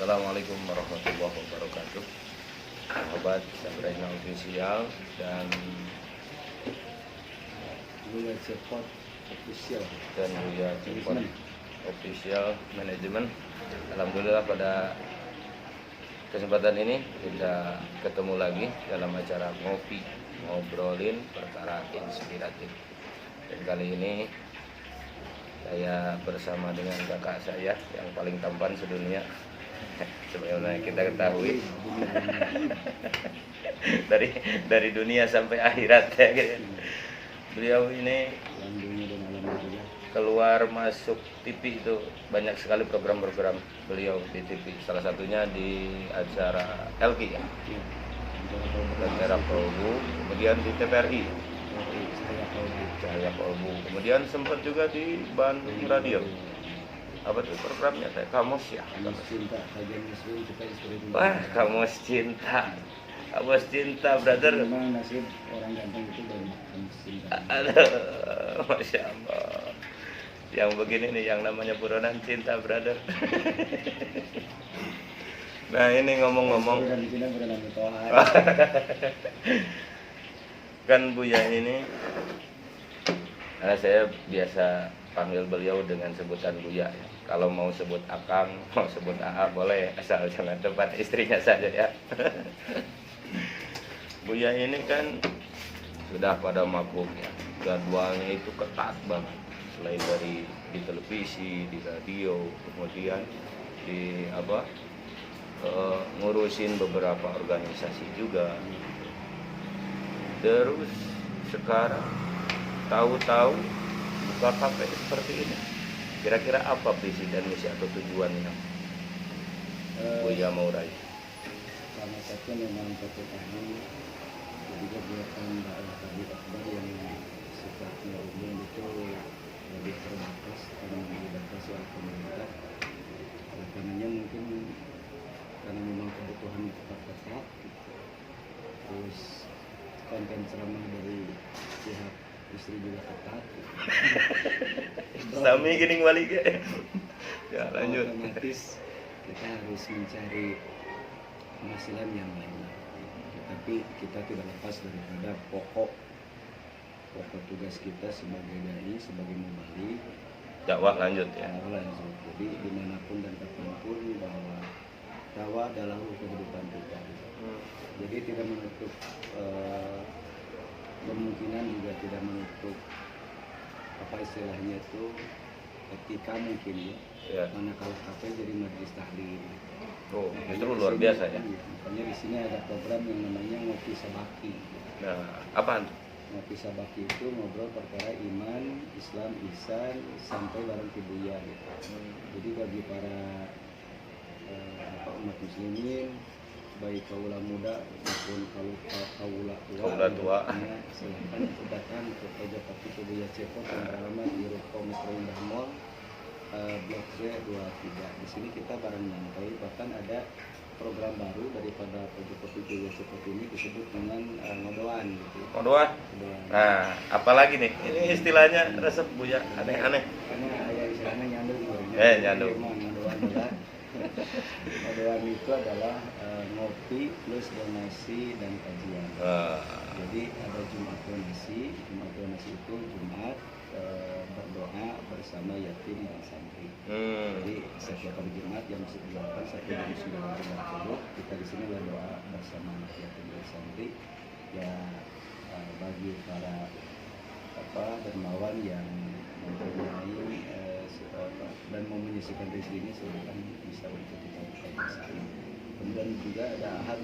Assalamualaikum warahmatullahi wabarakatuh. Sahabat Sabrina Official dan Buya Cepot Official Buya Cepot Official Manajemen. Alhamdulillah pada kesempatan ini kita ketemu lagi dalam acara ngobrolin perkara inspiratif. Dan kali ini saya bersama dengan kakak saya yang paling tampan sedunia. Sebenarnya kita ketahui dari dunia sampai akhirat ya gitu. Beliau ini keluar masuk TV itu banyak sekali program-program beliau di TV. Salah satunya di acara LK ya, acara Prabu, kemudian di TVRI Cahaya Prabu, kemudian sempat juga di Bandung Radio. Apa tuh programnya? Kamus ya. Wah, Kamus Cinta. Kamus Cinta, brother. Memang nasib orang ganteng itu banyak kamus cinta. Aduh, Masya Allah. Yang begini nih yang namanya buronan cinta, brother. Nah, ini ngomong-ngomong. Kan Buya ini, karena saya biasa panggil beliau dengan sebutan Buya ya. Kalau mau sebut Akang, mau sebut AA boleh, asal jangan tempat istrinya saja ya. Buya ini kan sudah pada maklum ya, jadwalnya itu ketat banget. Selain dari di televisi, di radio, kemudian di ngurusin beberapa organisasi juga. Terus sekarang tahu-tahu buka kafe seperti ini. Kira-kira apa visi dan misi atau tujuannya Buya mau raih? Karena saya memang satu tahun jadi kegiatan dakwah tabligh akbar yang sifatnya umum itu lebih terbatas karena dibatasi oleh pemerintah. Oleh karenanya mungkin karena memang kebutuhan ketat, terus konten ceramah dari pihak istri juga ketat. Sami gini balik ya. Lanjut. Otomatis kita harus mencari penghasilan yang lain. Tapi kita tidak lepas daripada pokok tugas kita sebagai dai, sebagai mubalik. Dakwah lanjut ya. Jadi dimanapun dan kapanpun bahwa dakwah adalah kehidupan kita. Jadi tidak menutup kemungkinan, juga tidak menutup apa istilahnya itu ketika mungkin ya. Manakala kafe jadi majelis taklim. Oh, justru luar biasa ya. Makanya di sini ada program yang namanya Ngopi Sabaki. Nah, apaan? Ngopi Sabaki itu ngobrol perkara iman, Islam, ihsan sampai bareng Buya gitu. Jadi bagi para umat muslimin, baik kaula muda maupun kaula tua, silakan untuk datang ke pojok kopi Buya Cepot yang beralamat di Ruko Metro Indah Mall, Blok C 23. Di sini kita bareng nyantai, bahkan ada program baru daripada pojok kopi Buya Cepot ini disebut dengan ngodoan gitu. Ngodoan? Nah, apalagi nih? Ini istilahnya resep Buya aneh-aneh. Karena ada istilahnya nyandung. Nyandung. Ngodoan itu adalah ngopi plus donasi dan kajian. Jadi ada Jumat donasi itu Jumat berdoa bersama yatim dan santri. Jadi setiap hari Jumat jam 8 sampai jam 9.30 kita di sini berdoa bersama yatim dan santri. Ya bagi para dermawan yang mempunyai dan mau menyisihkan rezeki ini silakan bisa untuk kita buka bersama. Kemudian juga ada ahad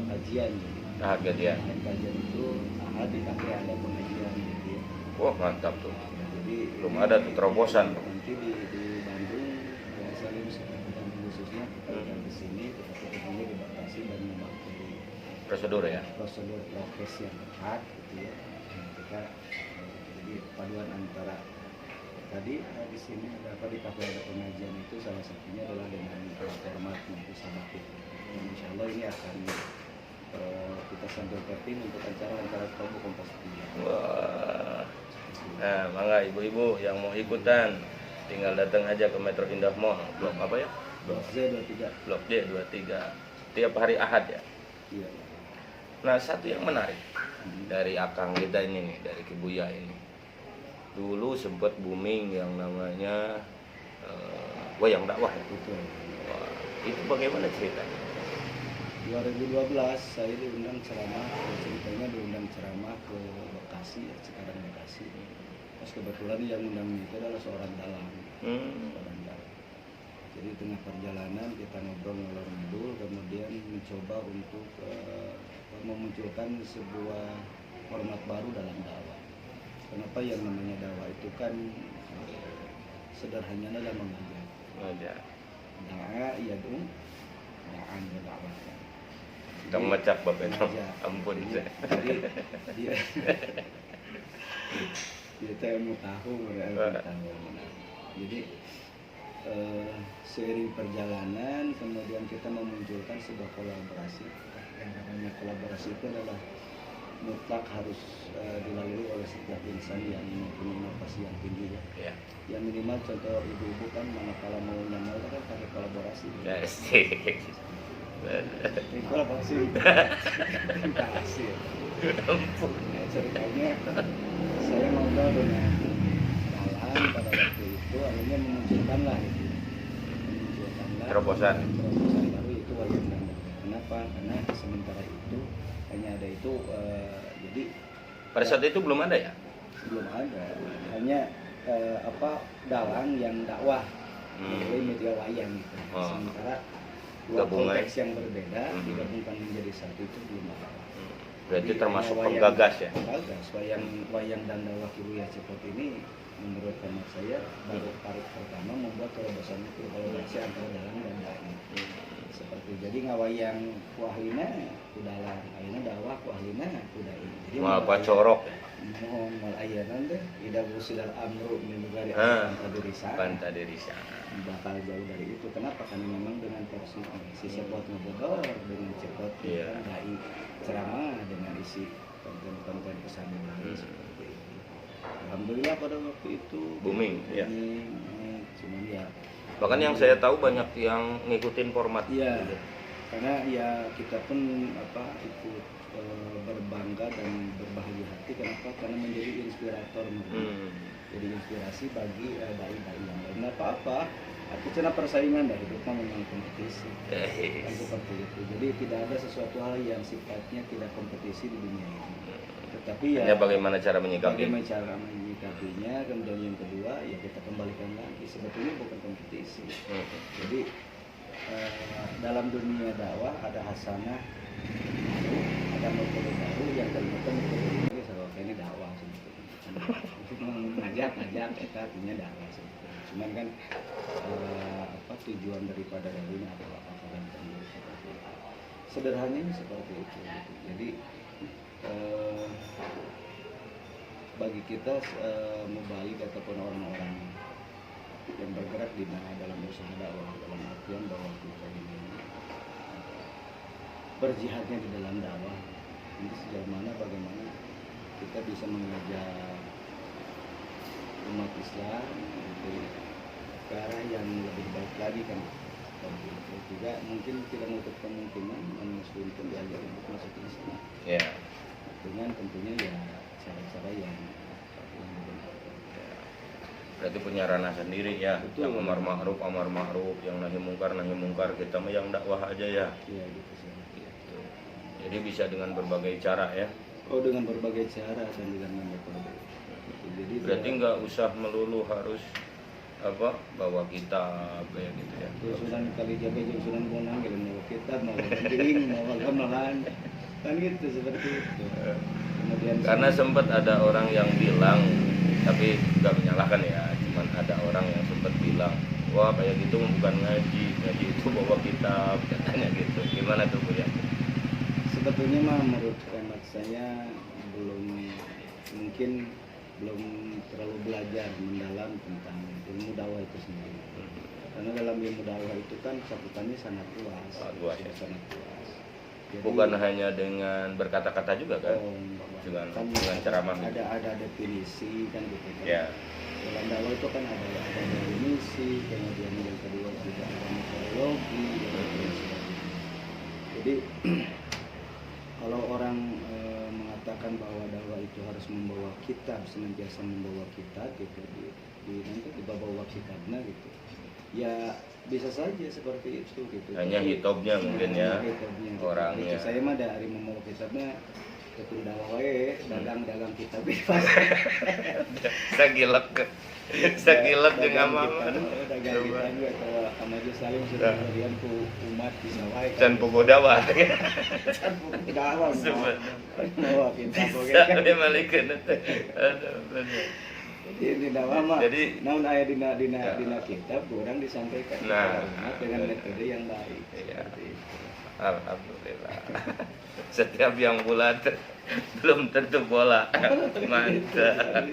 kajian. Ahad kajian. Kajian itu ahad di kafe ada pengajian gitu ya. Wah, mantap tuh. Jadi belum ada tuh terobosan. Nanti di Bandung Salim khususnya kita datang ke sini, tetapi tentunya dibatasi dan memakai prosedur prokes yang ketat gitu ya. Kita jadi paduan antara tadi di sini ada di kafe ada pengajian itu salah satunya adalah dengan format Ngopi Sabaki. Dan insya Allah ini akan kita sambil terpin untuk acara Prabu Kompas TV. Wah. Nah, mangga ibu-ibu yang mau ikutan tinggal datang aja ke Metro Indah Mall. Blok apa ya? Blok Z 23. Blok D 23 tiap hari Ahad ya. Iya. Nah, satu yang menarik dari akang kita ini nih, dari Kibuya ini. Dulu sempat booming yang namanya wayang dakwah ya. Betul. Wah, itu bagaimana ceritanya? 2012 saya diundang ceramah, ceritanya diundang ceramah ke Bekasi, sekarang Bekasi. Pas kebetulan yang undang itu adalah seorang dalang. Seorang dalang. Jadi tengah perjalanan kita ngobrol ngalor ngidul, kemudian mencoba untuk memunculkan sebuah format baru dalam dakwah. Kenapa yang namanya dakwah itu kan sederhananya adalah mengajak. Aja. Da'a yad'u, da'an wa da'watan. Kamu macak Bapak itu. Mengajak. Ampun saya. Jadi dia ilmu tahu, jadi seiring perjalanan kemudian kita memunculkan sebuah kolaborasi. Yang namanya kolaborasi itu adalah mutlak harus dilalui oleh setiap insan yang mempunyai inovasi yang tinggi ya. Ya. Yang minimal contoh ibu-ibu kan manakala mau nyamal kan pakai kolaborasi. Yes. Ini kolaborasi. Kolaborasi. Nah, ceritanya saya ngobrol dengan dalang pada waktu itu akhirnya memunculkanlah itu. Terobosan baru itu wayang dakwah. Kenapa? Karena sementara itu hanya ada itu jadi pada saat itu belum ada ya? belum ada, hanya dalang yang dakwah melalui media wayang gitu. Sementara dua konteks yang berbeda digabungkan menjadi satu itu belum ada. Berarti Jadi termasuk wayang, penggagas ya? Penggagas wayang dan dakwah Kibuya Cepot ini menurut hemat saya baru tarik pertama membuat terobosan itu kolaborasi antara dalang dan dai. Seperti jadi ngawayang ku ahlina ku dalang, ayeuna dakwah ku ahlina ku dai. Jadi mal pacorok mohon mal ayeuna teh ida busidal amru min gari panta dirisa. Bakal jauh dari itu. Kenapa? Karena memang dengan porsi si Cepot ngebodor dengan Cepot kan dai ceramah dengan isi konten-konten pesan yang lain seperti itu. Alhamdulillah pada waktu itu booming ya. Cuman ya Bahkan yang saya tahu banyak yang ngikutin format iya, gitu. karena ya kita pun ikut berbangga dan berbahagia hati. Kenapa? Karena menjadi inspirator, jadi inspirasi bagi dai-dai yang lain. Apa-apa, aku cina persaingan dari hidup memang kompetisi, kan seperti itu. Jadi tidak ada sesuatu hal yang sifatnya tidak kompetisi di dunia ini. Tetapi ya bagaimana cara menyikapinya. Kemudian yang kedua ya kita kembalikan lagi sebetulnya bukan kompetisi. Jadi dalam dunia dakwah ada hasanah, ada metode baru yang ternyata metode ini sebagai ini dakwah sebetulnya. Ngajak kita artinya dakwah sebetulnya. Cuman kan tujuan daripada dakwah ini apa kan seperti itu. Sederhananya seperti itu. Jadi bagi kita mubalik ataupun orang-orang yang bergerak di mana dalam usaha dakwah, dalam artian bahwa kita ini berjihadnya di dalam dakwah, ini sejauh mana bagaimana kita bisa mengajak umat Islam ke arah yang lebih baik lagi kan. Juga mungkin tidak menutup kemungkinan non-muslim pun diajar untuk masuk Islam. Ya. Dengan tentunya ya cara-cara yang berarti punya ranah sendiri ya. Betul. Yang amar ma'ruf, yang nahi mungkar, kita mah yang dakwah aja ya. Iya gitu sih. Gitu. Jadi bisa dengan berbagai cara ya. Oh, dengan berbagai cara dan dengan metode. Jadi berarti nggak usah melulu harus bawa kitab kayak gitu ya. Sunan Kalijaga jeung Sunan Bonang gitu bawa kitab, bawa gending, bawa gamelan. Kan gitu seperti itu. Kemudian karena sempat ada orang yang bilang, tapi nggak menyalahkan ya, cuman ada orang yang sempat bilang, wah kayak gitu bukan ngaji itu bawa kitab, katanya gitu. Gimana tuh Bu ya? Sebetulnya mah menurut hemat saya mungkin belum terlalu belajar mendalam tentang ilmu dakwah itu sendiri. Karena dalam ilmu dakwah itu kan cakupannya sangat luas. Sangat luas ya. Sangat luas. Jadi, bukan hanya dengan berkata-kata juga kan, dengan ceramah ada definisi kan gitu kan. ya. Dalam dakwah itu kan ada definisi, kemudian yang kedua juga ada metodologi dan sebagainya. Jadi kalau orang mengatakan bahwa dakwah itu harus membawa kitab, senantiasa membawa kitab gitu, nanti dibawa kitabnya gitu, ya bisa saja seperti itu gitu. Hanya hitobnya mungkin ya, hitobnya, gitu. orangnya. Saya mah dari membawa kitabnya betul dakwah dagang kitab bebas. Sagilek dengan mama. Dagang kitab atau Kamaju Salim sudah kalian ku umat di sawah. Dan buku dakwah. Can buku dakwah. Membawa kitab oke. Dia malikeun teh. Aduh, bener. Jadi dakwah mah. Jadi namun aya dina kitab kurang disampaikan dengan metode yang baik. Iya. Alhamdulillah. Setiap yang bulat belum tentu bola. Mantap.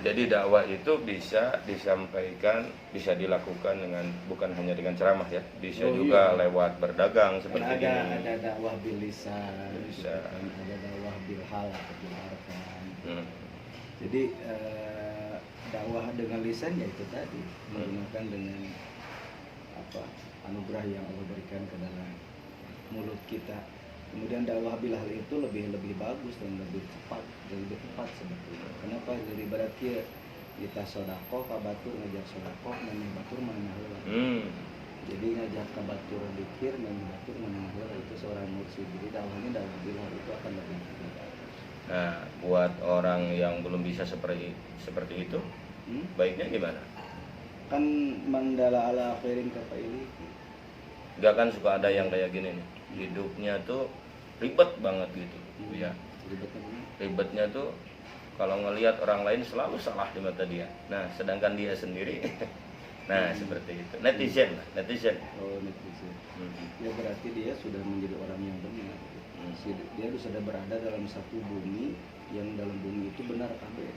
Jadi dakwah itu bisa disampaikan, bisa dilakukan dengan bukan hanya dengan ceramah ya, bisa juga lewat berdagang seperti ini. Ada dakwah bil lisan, bisa. Ada dakwah bil hal atau bil arkan. Jadi dakwah dengan lisan ya itu tadi menggunakan dengan anugerah yang Allah berikan ke dalam mulut kita. Kemudian dakwah bil hal itu lebih bagus dan lebih tepat sebetulnya. Kenapa? Dari berarti kita sodakoh kabatur ngajak sodakoh dan batur mana heula. Jadi ngajak kabatur dikir dan batur mana heula itu seorang mursyid. Jadi dakwahnya dakwah bil hal itu akan lebih tepat. Nah, buat orang yang belum bisa seperti itu, baiknya gimana? Kan mandala ala akhirin kafaili. Enggak kan suka ada yang kayak gini nih. Hidupnya tuh ribet banget gitu. Ya. Ribetnya tuh kalau ngelihat orang lain selalu salah di mata dia. Nah, sedangkan dia sendiri nah, seperti itu. Netizen. Oh, netizen. Ya berarti dia sudah menjadi orang yang benar. Dia sudah berada dalam satu bumi yang dalam bumi itu benar kabeh.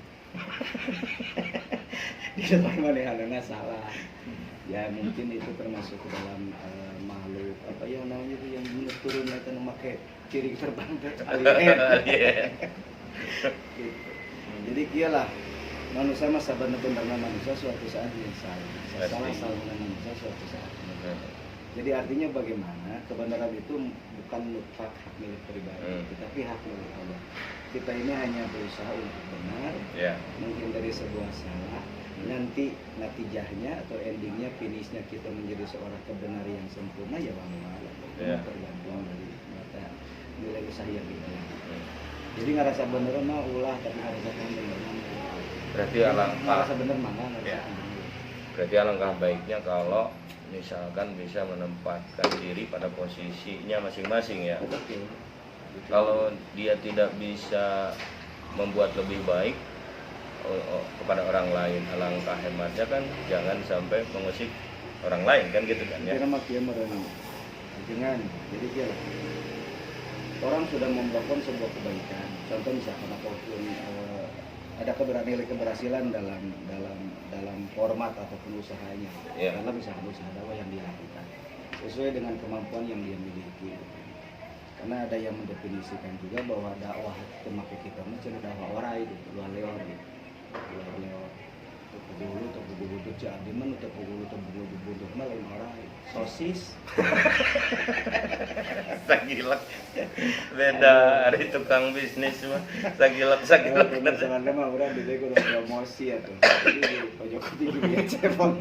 Di depan manehna salah. Ya mungkin itu termasuk ke dalam makhluk apa yang namanya itu yang turun eta nu make ciri terbang teh alien. Gitu. Jadi kieulah manusia mah sabenerna manusia suatu saat yang salah manusia suatu saat. Jadi artinya bagaimana kebenaran itu bukan mutlak hak milik pribadi, tetapi hak milik Allah. Kita ini hanya berusaha untuk benar, menghindari sebuah salah. Nanti natijahnya atau endingnya, finishnya kita menjadi seorang kebenar yang sempurna ya wallahu a'lam. Tergantung dari mata nilai usaha yang kita lakukan. Jadi ngerasa bener mah ulah tapi ngerasa bener mah. Berarti ngerasa bener mah Berarti alangkah baiknya kalau misalkan bisa menempatkan diri pada posisinya masing-masing ya. Betul. Kalau dia tidak bisa membuat lebih baik kepada orang lain, alangkah hematnya kan jangan sampai mengusik orang lain kan gitu kan ya. Jangan. Jadi dia orang sudah membangun sebuah kebaikan. Contoh misalkan apapun ada nilai keberhasilan dalam format ataupun usahanya. Karena misalkan usaha dakwah yang dia lakukan sesuai dengan kemampuan yang dia miliki. Karena ada yang mendefinisikan juga bahwa dakwah itu make kita macam dakwah orai gitu, luar leor gitu. Luar leor. Tepugulu tuh jadi mana tepugulu buntut mah lain orai. Sosis. Sagilek. Beda hari tukang bisnis mah. Sagilek. Misalnya mah urang di kudu promosi atuh. Jadi di pojok kopi dia cepon.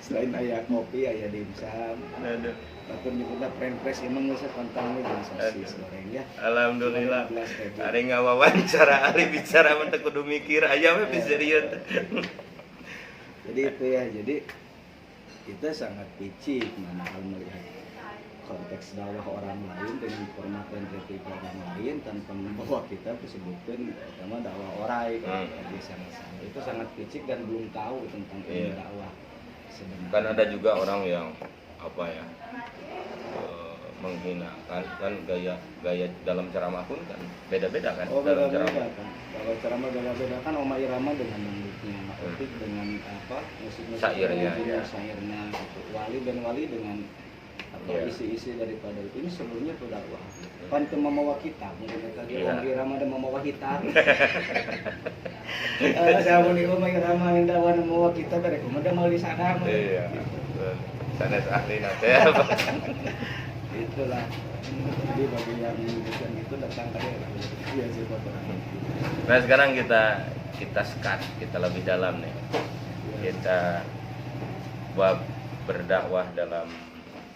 Selain aya kopi aya dimsum. Aduh. Batur nyebutna press emang geus kontang jeung sosis goreng ya. Alhamdulillah. Ari ngawawancara, ari bicara mah teu kudu mikir aya we bisa rieu. Jadi itu ya, jadi kita sangat picik hal melihat konteks dakwah orang lain dengan format dan replika orang lain tanpa membawa kita disebutkan sama dakwah orai itu sangat picik dan belum tahu tentang dakwah sebenarnya. Kan ada juga orang yang menghinakan kan gaya dalam ceramah pun kan beda-beda kan. Dalam ceramah kan. Kalau ceramah beda-beda kan Oma Irama dengan dangdutnya, Opik dengan musik-musik syairnya gitu. Wali dan wali dengan atau Iya. isi-isi daripada itu ini seluruhnya berdakwah. Kan itu membawa kita, mungkin tadi Iya. Om Irama ada membawa hitar. Saya mau nih Om Irama yang dakwah membawa kita dari kemudian mau di sana. Iya. Sana ahli nanti. Itulah. Jadi bagi yang bukan itu datang ke daerah. Iya sih Bapak. Nah sekarang kita sekat, kita lebih dalam nih. Kita buat berdakwah dalam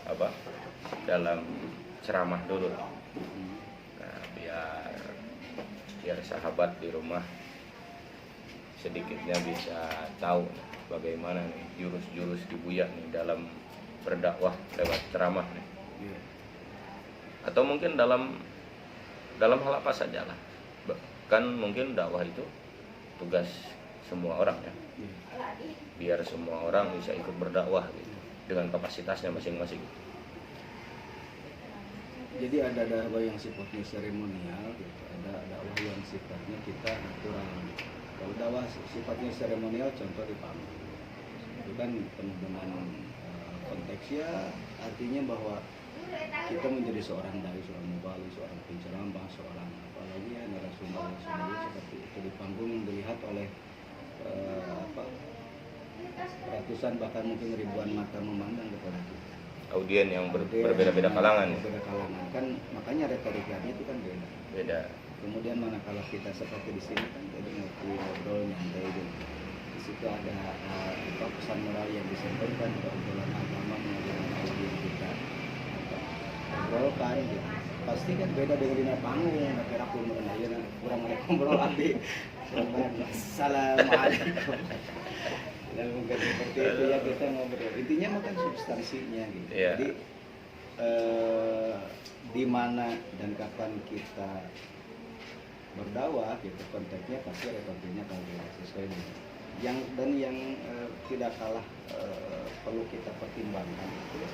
apa? Dalam ceramah dulu. Nah, biar sahabat di rumah sedikitnya bisa tahu bagaimana nih jurus-jurus di Buya nih dalam berdakwah lewat ceramah nih. Iya. Atau mungkin dalam hal apa saja lah. Kan mungkin dakwah itu tugas semua orang ya. Iya. Biar semua orang bisa ikut berdakwah gitu dengan kapasitasnya masing-masing. Jadi ada dakwah yang sifatnya seremonial, gitu. Ada dakwah yang sifatnya kita natural. Kalau dakwah sifatnya seremonial, contoh di panggung, itu kan penuh dengan konteksnya, artinya bahwa kita menjadi seorang dai, seorang mubali, seorang penceramah, seorang apalagi ya narasumber seperti itu di panggung dilihat oleh ratusan bahkan mungkin ribuan mata memandang kepada kita. Audien yang Kemudian, berbeda-beda kalangan ya. berbeda kalangan kan, makanya retorikanya itu kan beda. Beda. Kemudian manakala kita seperti di sini kan jadi ngobrol nyantai gitu. Di situ ada pesan moral yang disampaikan, ada obrolan agama mengajarkan audiens kita obrolkan gitu. Pasti kan beda dengan di panggung, tapi aku mengenai kurang mereka ngobrol abdi. Assalamualaikum. Dan mungkin seperti itu ya kita ngobrol. Intinya makan substansinya gitu. Iya. Jadi di mana dan kapan kita berdakwah gitu konteksnya pasti retoriknya kalau sesuai dengan yang tidak kalah perlu kita pertimbangkan itu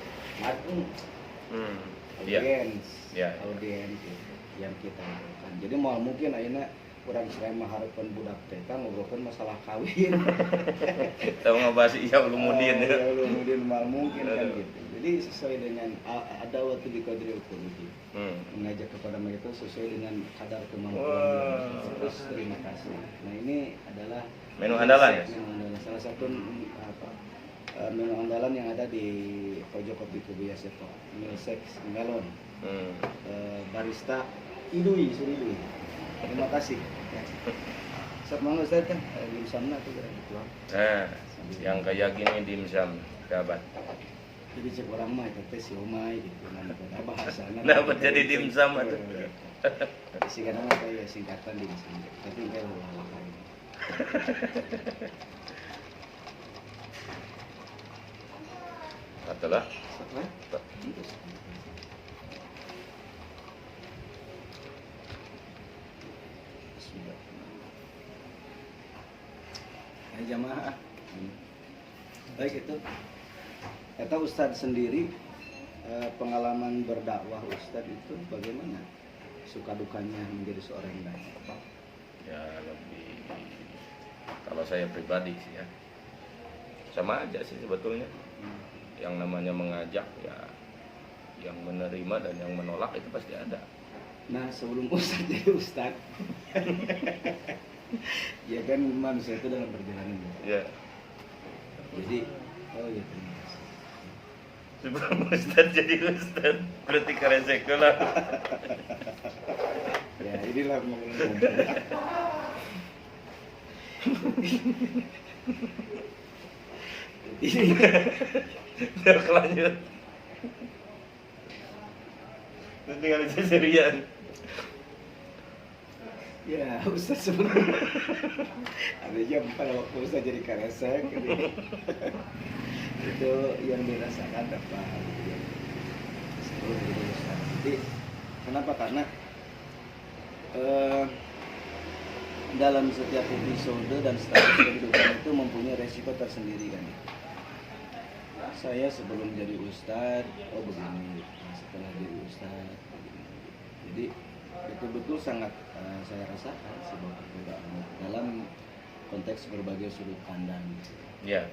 Iya. audiens gitu, yang kita lakukan. Jadi mau mungkin akhirnya kurang serema harapan budak TK ngobrolkan masalah kawin. Tahu ngebahas iya ulumuddin ya. Ya ulumuddin mal mungkin kan gitu. Jadi sesuai dengan ada waktu di qadri ukur mengajak kepada mereka sesuai dengan kadar kemampuan. Terus terima kasih. Nah ini adalah Menu andalan ya? Menu andalan. Salah satu menu andalan yang ada di pojok kopi Kubuya Seto. Milkshake melon. Barista Idui Suridui. Terima kasih. Ya. Sama Ustaz kan dimsumna tuh gitu. Nah, yang kayak gini dimsum dapat. Jadi cek orang mah itu siomay gitu nanti ada bahasana. Dapat jadi dimsum atau. Singkatan apa ya singkatan dimsum. Tapi enggak lah ini. Atulah. Apa? Jamaah. Baik itu. Kata Ustadz sendiri pengalaman berdakwah Ustadz itu bagaimana? Suka dukanya menjadi seorang dai. Ya lebih kalau saya pribadi sih ya. Sama aja sih sebetulnya. Yang namanya mengajak ya yang menerima dan yang menolak itu pasti ada. Nah sebelum Ustadz jadi Ustadz ya kan manusia itu dalam perjalanan Ya. jadi oh ya terima kasih. Sebelum Ustadz jadi Ustadz berarti karesek lah. Ya inilah ngomong. Ini Ya lanjut. Tinggal sendirian. ya Ustadz sebelum ada jam pada waktu Ustadz jadi karesek gitu. Itu yang dirasakan apa gitu ya. Sebelum jadi Ustadz. Jadi kenapa? Karena dalam setiap episode dan status kehidupan itu mempunyai resiko tersendiri kan. Saya sebelum jadi Ustadz, oh begini, setelah jadi Ustadz, begini. Jadi betul-betul sangat saya rasakan sebuah perbedaan dalam konteks berbagai sudut pandang. Ya.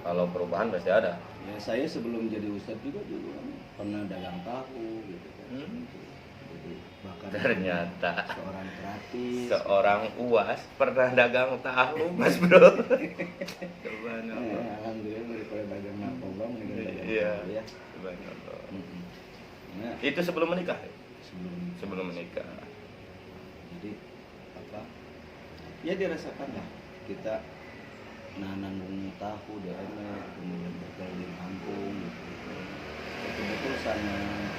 Kalau perubahan pasti ada. Ya saya sebelum jadi ustadz juga dulu kan pernah dagang tahu gitu kan. Jadi bahkan Ternyata seorang gratis. seorang UAS pernah dagang tahu, Mas Bro. Subhanallah. Alhamdulillah daripada dagang narkoba mendingan dagang Iya. tahu ya. Subhanallah. Nah, Itu sebelum menikah. sebelum Menikah. jadi apa? Ya dirasakan lah kita nanggung tahu DMR kemudian berkeliling kampung gitu. Betul-betul sangat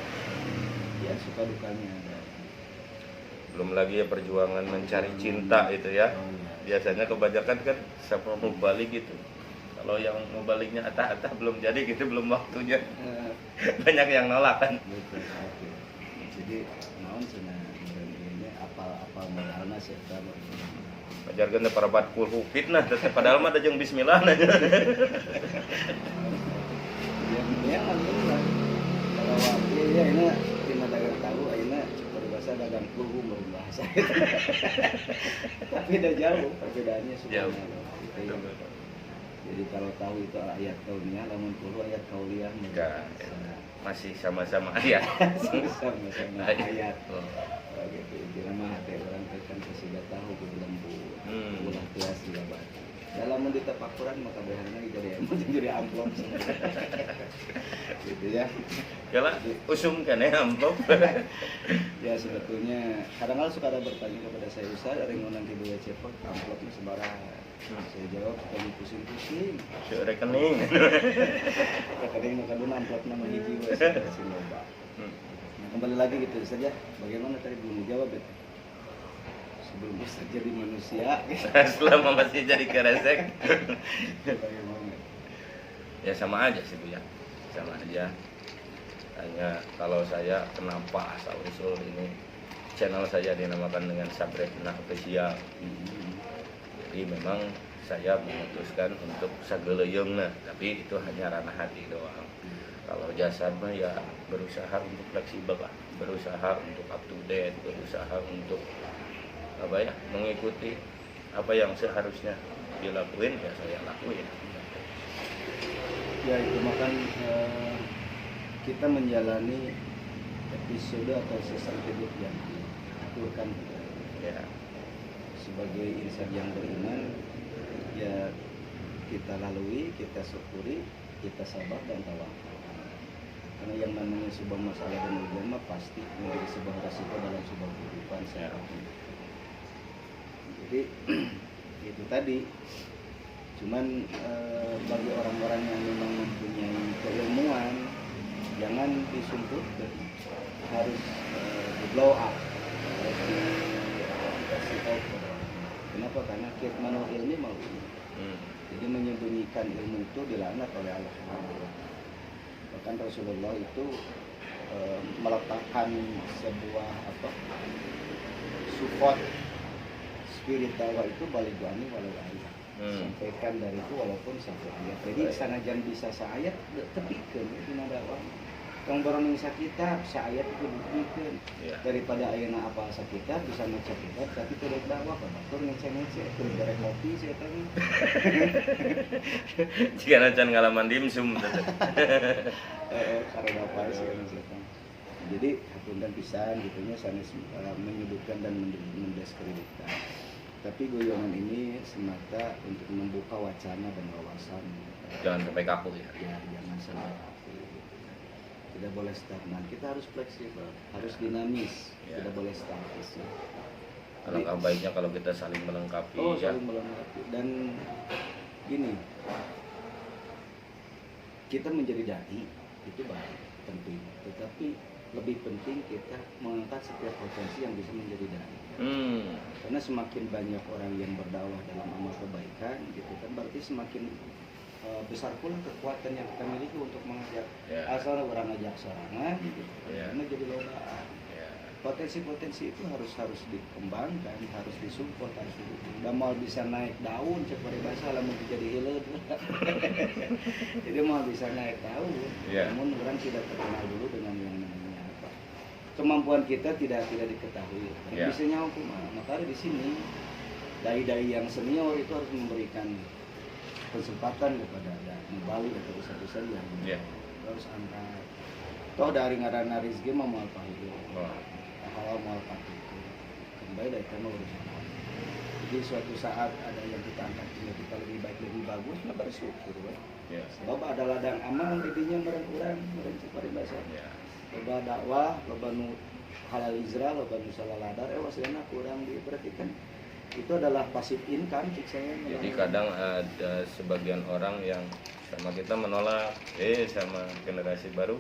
ya suka dukanya ada. Belum lagi ya perjuangan mencari cinta itu ya. Oh, iya. Biasanya kebanyakan kan sama mubalik gitu. Kalau yang mubaliknya atah-atah belum jadi gitu, belum waktunya. Banyak yang nolak kan. Betul, oke. Jadi naon cenah ini apal modalna sih eta. Ajarkan teh para batkul fitnah teh padahal mah ada jeung bismillah na. Ya alhamdulillah. Kalau waktu ya ini tina dagang tahu ayeuna berbahasa dagang kuhu berbahasa. Tapi udah jauh perbedaannya Jauh. sebenarnya. Gitu ya. Jadi kalau tahu itu ayat kauniyah, namun kuhu ayat kauliyah. Enggak. Masih sama-sama ayat. Sama-sama ayat. Oh. Gitu. Jadi mah teh orang teh kan sudah tahu ku lembu. Ulah kelas juga baca. Dalam mun ditapakuran maka beharna jadi emosi jadi amplop. Gitu ya. Kala usum kan ya amplop. Ya sebetulnya kadang-kadang suka ada bertanya kepada saya, Ustaz, ada yang nanti dua cepet amplopnya sembarangan. Saya jawab, kamu pusing-pusing. Rekening. Rekening nu kaduna amplopna mah hiji we kasih loba. Nah, kembali lagi gitu saja. Bagaimana tadi belum dijawab ya? Sebelum Ustaz jadi manusia. Selama masih jadi keresek. Bagaimana? Ya sama aja sih Bu ya. Sama aja. Hanya kalau saya kenapa asal usul ini channel saya dinamakan dengan Sabrina Official. Jadi memang saya memutuskan untuk sageleyeungna, tapi itu hanya ranah hati doang. Kalau jasad mah ya berusaha untuk fleksibel lah, berusaha untuk up to date, berusaha untuk apa ya, mengikuti apa yang seharusnya dilakuin ya saya lakuin. Ya itu makan kita menjalani episode atau season hidup yang diaturkan Ya. sebagai insan yang beriman, ya kita lalui, kita syukuri, kita sabar dan tawakal. Karena yang namanya sebuah masalah dan ujian mah pasti menjadi sebuah resiko dalam sebuah kehidupan seorang. Jadi itu tadi. Cuman bagi orang-orang yang memang mempunyai keilmuan, jangan disumputkan, harus di blow up, harus dikasih tahu kepada orang. Kenapa? Karena kitmanul ilmi mau. Jadi menyembunyikan ilmu itu dilaknat oleh Allah Subhanahu wa Ta'ala. Bahkan Rasulullah itu meletakkan sebuah support spirit dakwah itu baligani walau ayat. Sampaikan dari itu walaupun satu ayat. Jadi sanajan bisa seayat tepikeun itu dakwah. Kang barang sakitab seayat itu buktikan. Daripada ayeuna apa sakitab bisa maca kitab tapi tidak dakwah batur ngece-ngece terus derek kopi saya tadi. Jika can ngalaman dimsum. Karena apa sih kan. Jadi hapunten pisan gitunya sanes menyudutkan dan mendiskreditkan. Tapi goyongan ini semata untuk membuka wacana dan wawasan. Jangan sampai kaku ya. Ya, jangan sampai kaku. Tidak boleh stagnan. Kita harus fleksibel, harus dinamis, Ya. tidak boleh statis. Ya. Alangkah baiknya kalau kita saling melengkapi. Ya. Saling melengkapi. Dan gini, kita menjadi dai itu baik, penting. Tetapi lebih penting kita mengangkat setiap potensi yang bisa menjadi dai. Karena semakin banyak orang yang berdakwah dalam amal kebaikan gitu kan, berarti semakin besar pula kekuatan yang kita miliki untuk mengajak. Asal orang ngajak sorangan gitu karena jadi lobaan. Potensi-potensi itu harus dikembangkan, harus disupport, harus didukung. Dan mau bisa naik daun seperti bahasa lamun jadi hileud. Jadi mau bisa naik daun, namun orang tidak terkenal dulu dengan yang namanya apa. Kemampuan kita tidak diketahui. Bisa nyawa kumaha. Maka di sini dai-dai yang senior itu harus memberikan kesempatan kepada ada Bali atau usaha-usaha yang Iya. harus angkat. Toh dari ngaranna rezeki mah moal pahieu. Oh. Kalau moal patiku. Kembali dari tema urusan. Jadi suatu saat ada yang kita angkat juga kita lebih baik lebih bagus, nah bersyukur. Ya. Sebab ada ladang amal didinya meureun urang, meureun cipari basa. Ya. Loba dakwah, loba nu halal izra, loba nu saladar, wasana kurang diperhatikan. Itu adalah passive income cik saya. Jadi kadang ada sebagian orang yang sama kita menolak, sama generasi baru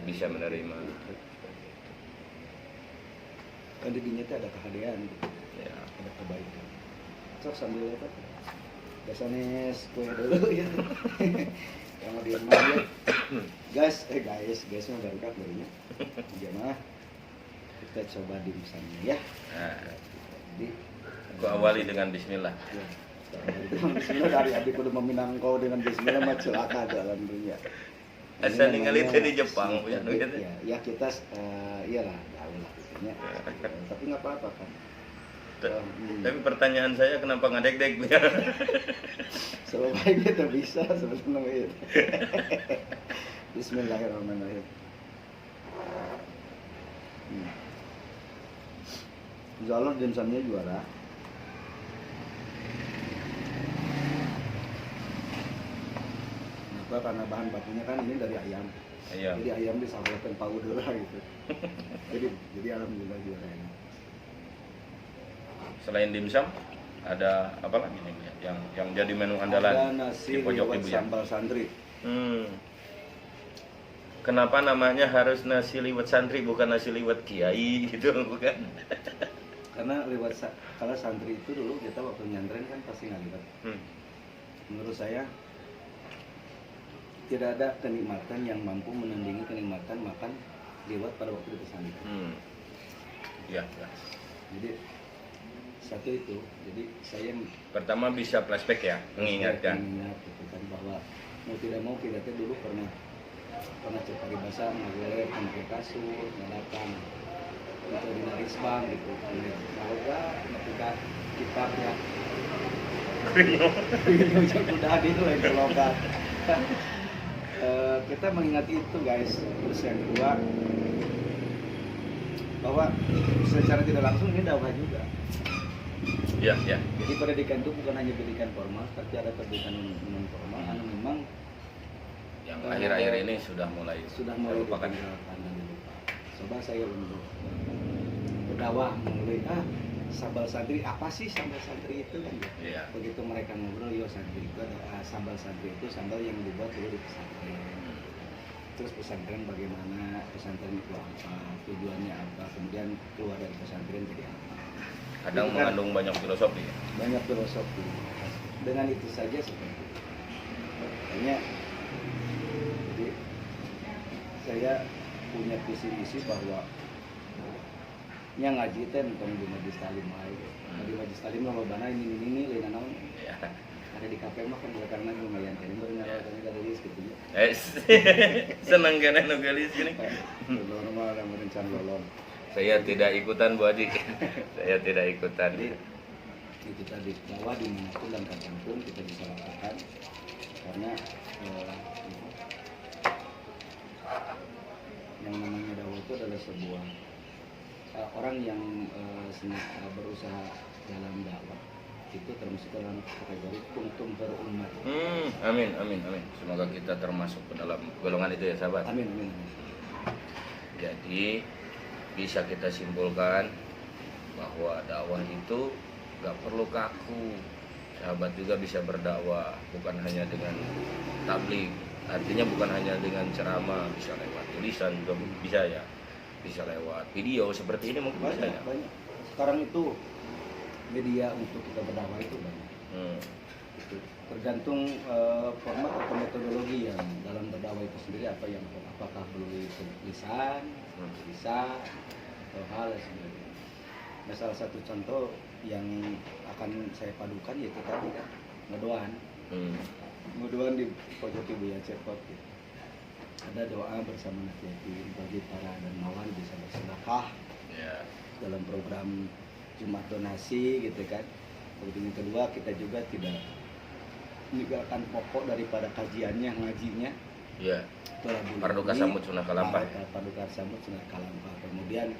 bisa menerima. Kan di dinya teh ada kehadiran gitu. Ya. Ada kebaikan. Sok sambil lihat. Biasanya kue dulu ya. Yang di rumah ya. Guys mah baru barunya. Jamaah kita coba dimsumnya ya. Nah, Jadi aku awali dengan bismillah. ya. Bismillah dari abdi kudu meminang kau dengan bismillah mah celaka dalam dunia. Asal Ini ningali namanya teh di Jepang ya, ya, gitu. ya kita iyalah tahu lah gitu ya. Tapi nggak apa-apa kan. Tapi pertanyaan saya kenapa ngadek-dek ya? Selebihnya kita bisa sebenarnya. Bismillahirrahmanirrahim. Insya Allah dimsumnya juara. Kenapa? Karena bahan bakunya kan ini dari ayam. Iya. Jadi ayam disampaikan powder lah gitu. jadi alhamdulillah juara ini. Selain dimsum ada apa lagi nih Bu, yang jadi menu Ada andalan nasi di pojok liwet ibu ya? sambal santri. Kenapa namanya harus nasi liwet santri bukan nasi liwet kiai gitu bukan? Karena kalau santri itu dulu kita waktu nyantren kan pasti ngaliwet. Menurut saya tidak ada kenikmatan yang mampu menandingi kenikmatan makan liwet pada waktu di pesantren. Ya. Jadi satu itu, jadi saya Pertama bisa flashback ya, mengingat gitu kan bahwa mau tidak mau kita tuh dulu pernah cek di basah, ngagolek, pakai kasur, ngadakan itu di narisbang gitu. Kalau enggak, ketika kitab ya ujung udah itu lagi logat. Kita mengingat itu guys. Terus yang kedua bahwa secara tidak langsung ini dakwah juga. Ya. Jadi pendidikan itu bukan hanya pendidikan formal, tapi ada pendidikan non formal. Anu memang Yang akhir-akhir ini sudah mulai dilupakan dan dilupa. Coba saya untuk berdakwah mulai sambal santri apa sih sambal santri itu kan? Iya. Begitu mereka ngobrol, yo santri itu ada sambal santri itu sambal yang dibuat dulu di pesantren. Terus pesantren bagaimana, pesantren itu apa, tujuannya apa, kemudian keluar dari pesantren jadi apa. Kadang Itu kan mengandung banyak filosofi. banyak filosofi. Dengan itu saja seperti itu. Makanya jadi saya punya visi misi bahwa yang ngaji teh entong di majelis talim aja. Di majelis talim mah lobana ini lain naon. Ya. Ada di kafe mah kan karena lumayan kan baru ngarokan dari gitu ya. Senang kan nu gelis gini. Normal ada merencana lolong. Saya tidak ikutan Bu Adi. Saya tidak ikutan. Jadi itu tadi bahwa dimanapun dan kapanpun kita bisa lakukan karena yang namanya dakwah itu adalah sebuah orang yang berusaha dalam dakwah itu termasuk dalam kategori kuntum berumat. Amin. Semoga kita termasuk ke dalam golongan itu ya sahabat. Amin. Jadi bisa kita simpulkan bahwa dakwah itu gak perlu kaku. Sahabat juga bisa berdakwah bukan hanya dengan tabligh, artinya bukan hanya dengan ceramah, bisa lewat tulisan juga bisa ya, bisa lewat video seperti ini mungkin bisa ya. Banyak. Sekarang itu media untuk kita berdakwah itu banyak. Itu tergantung format atau metodologi yang dalam berdakwah itu sendiri apakah melalui tulisan, bisa atau hal sebagainya. Nah, salah satu contoh yang akan saya padukan yaitu tadi kan ngedoan di pojok ibu ya cepot gitu. Ada doa bersama yatim bagi para dermawan bisa bersedekah dalam program Jumat donasi gitu kan. Kemudian yang kedua kita juga tidak meninggalkan pokok daripada kajiannya, ngajinya. Iya. Itulah bulan Parduka ini. sambut sunah kalampah. Parduka sambut sunah kalampah. Kemudian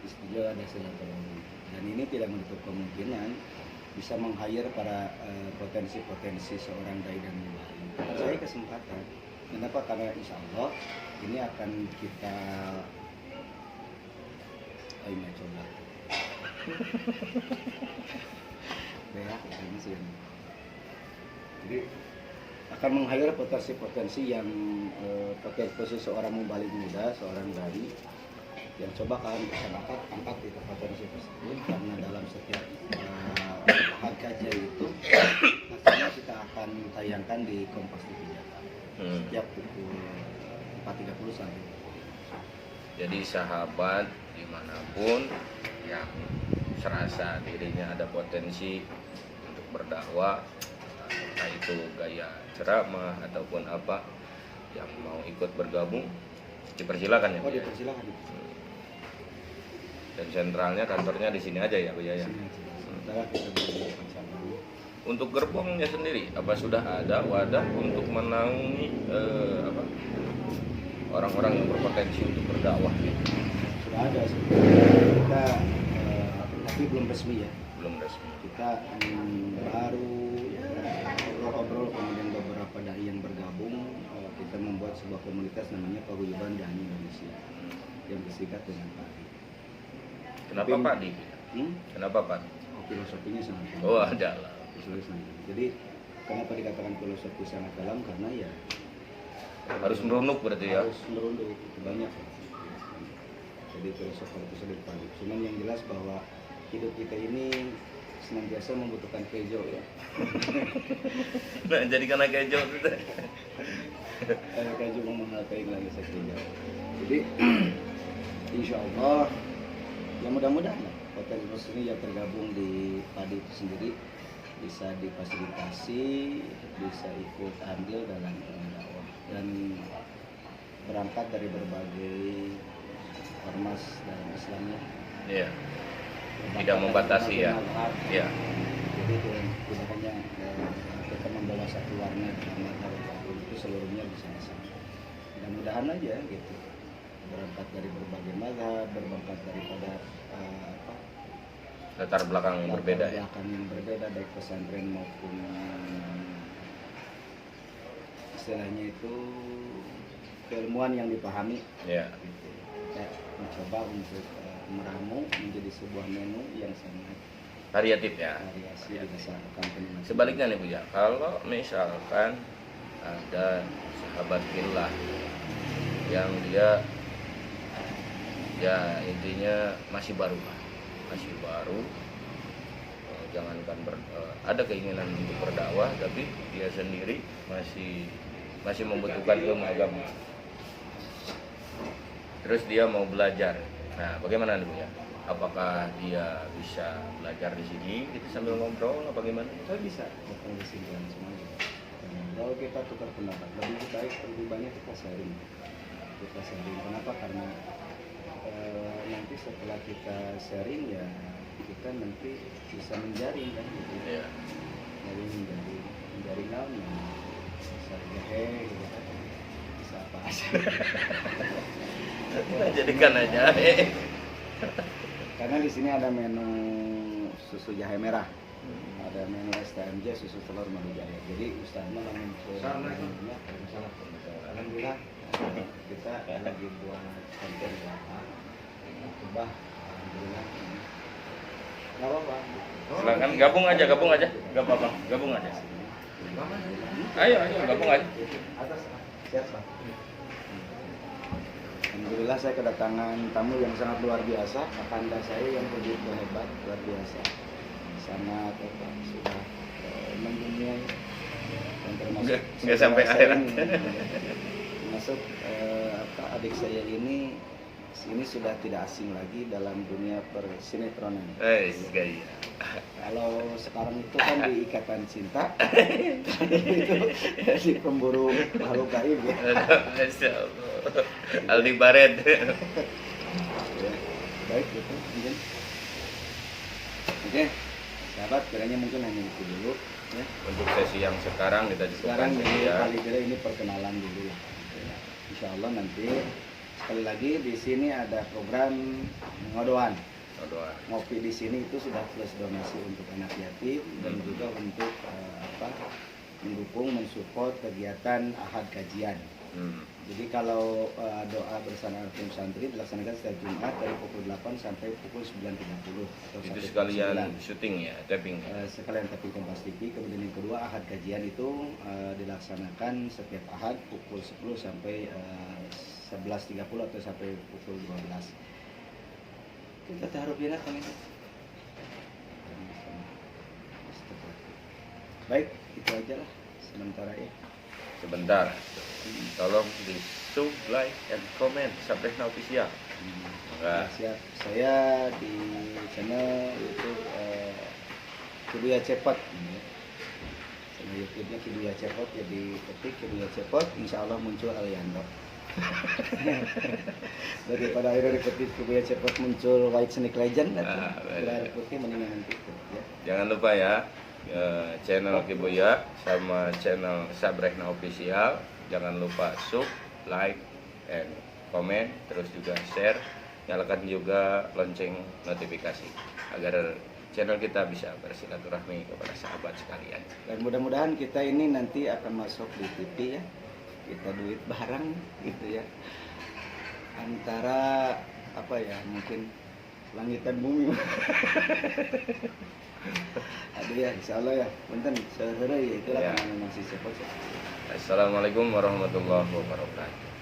istilah ada silaturahmi. Dan ini tidak menutup kemungkinan bisa meng-hire para potensi-potensi seorang dai dan muballigh. Saya kesempatan. Kenapa? Karena insya Allah ini akan kita coba. Ya, ini sih. Jadi akan meng-hire potensi-potensi yang potensi seorang muballigh muda, seorang dai yang coba kalian bisa angkat itu potensi tersebut, karena dalam setiap kajian itu hasilnya kita akan tayangkan di Kompas TV setiap pukul 4.30 sampai. Jadi sahabat dimanapun yang serasa dirinya ada potensi untuk berdakwah, entah itu gaya ceramah ataupun apa, yang mau ikut bergabung dipersilakan ya. Oh, dipersilakan. Dan sentralnya kantornya di sini aja ya Bu ya. Sementara kita bersama. Untuk gerbongnya sendiri, apa sudah ada wadah untuk menaungi orang-orang yang berpotensi untuk berdakwah? Sudah ada sebenarnya. Kita tapi belum resmi ya. Belum resmi. Kita baru ngobrol-ngobrol, kemudian beberapa dai yang bergabung, kita membuat sebuah komunitas namanya Paguyuban Dai Indonesia yang bersingkat dengan PADI. Kenapa PADI? Kenapa PADI? Filosofinya sangat dalam. Oh, ada lah. Jadi kenapa dikatakan filosofi sangat dalam? Karena ya harus merunduk berarti ya. Harus merunduk, itu banyak. Jadi filosofi itu sudah dipanggil. Cuman yang jelas bahwa hidup kita ini senantiasa membutuhkan kejo ya. Nah, jadi karena kejo itu. Kejo menghargai lagi saya kejo. Jadi insya Allah ya mudah-mudahan potensi ini yang tergabung di PADI itu sendiri bisa difasilitasi, bisa ikut andil dalam dakwah dan berangkat dari berbagai ormas dalam Islamnya. Iya. Tidak membatasi ya. Iya. Jadi tidak hanya kita membawa satu warna dalam mazhab itu seluruhnya bisa sama. Mudah-mudahan aja gitu. Berangkat dari berbagai mazhab, berangkat daripada latar belakang yang berbeda ya. Belakang yang berbeda baik pesantren maupun istilahnya itu keilmuan yang dipahami. Iya. Gitu. Kita mencoba untuk meramu menjadi sebuah menu yang sangat Variatif ya. variasi berdasarkan peminat. Sebaliknya nih Bu ya, kalau misalkan ada sahabat fillah yang dia ya intinya masih baru, jangankan ada keinginan untuk berdakwah, tapi dia sendiri masih membutuhkan ilmu agama. Terus dia mau belajar. Nah, bagaimana nih Bu ya? Apakah dia bisa belajar di sini kita sambil ngobrol apa gimana? Saya bisa datang di sini dan semuanya. Kalau kita tukar pendapat lebih baik, lebih banyak kita sharing. Kenapa? Karena nanti setelah kita sharing ya kita nanti bisa menjaring kan gitu. Iya. Menjaring naon ya. Bisa jahe gitu kan. Bisa apa aja. Jadikan aja. Karena di sini ada menu susu jahe merah. Ada menu STMJ susu telur madu jahe. Jadi Ustaznya langsung menunya alhamdulillah kita lagi buat konten apa. Coba alhamdulillah. Enggak apa-apa. Silakan gabung aja. Enggak apa-apa, gabung aja. Ayo, gabung aja. Atas siap, Pak. Alhamdulillah saya kedatangan tamu yang sangat luar biasa, kakanda saya yang begitu hebat, luar biasa. Sangat sudah mendunia dan termasuk nggak sampai akhirat. Termasuk adik saya ini sudah tidak asing lagi dalam dunia persinetronan. Gaya. Kalau sekarang itu kan di Ikatan Cinta, itu si pemburu makhluk gaib ya. Masya Allah. Aldi Baret. Ya, baik gitu, mungkin. Oke, sahabat, kiranya mungkin hanya itu dulu ya. Untuk sesi yang sekarang kita Sekarang cukupkan ini ya. paling tidak ini perkenalan dulu lah. Ya. Insya Allah nanti sekali lagi di sini ada program ngodoan. Doa. Ngopi di sini itu sudah plus donasi untuk anak yatim dan juga untuk mendukung, mensupport kegiatan ahad kajian. Jadi kalau doa bersama tim santri dilaksanakan setiap Jumat dari pukul 8 sampai pukul 9.30. Itu sekalian syuting ya, tapping. Sekalian tapping Kompas TV. Kemudian yang kedua, ahad kajian itu dilaksanakan setiap ahad pukul 10 sampai 11.30 atau sampai pukul 12. Kita taruh biar kami. Baik, itu aja lah sementara ya. Sebentar, tolong di sub, like, and comment Sabrehna Official. Nah, siap. Saya di channel YouTube Kibuya Cepot. Channel YouTube-nya Kibuya Cepot, jadi ketik Kibuya Cepot, insya Allah muncul Aliando. Daripada akhirnya ketik Kibuya Cepot muncul White Snake Legend, air putih mendingan nanti. Ya. Jangan lupa ya, channel Kibuya sama channel Sabrehna Official. Jangan lupa sub, like, and comment, terus juga share. Nyalakan juga lonceng notifikasi agar channel kita bisa bersilaturahmi kepada sahabat sekalian. Dan mudah-mudahan kita ini nanti akan masuk di TV ya. Kita duit bareng gitu ya. Antara apa ya, mungkin langit dan bumi. Aduh ya, insya Allah ya. Punten, sehari ya itulah Ya. karena memang si Cepot. Assalamualaikum warahmatullahi wabarakatuh.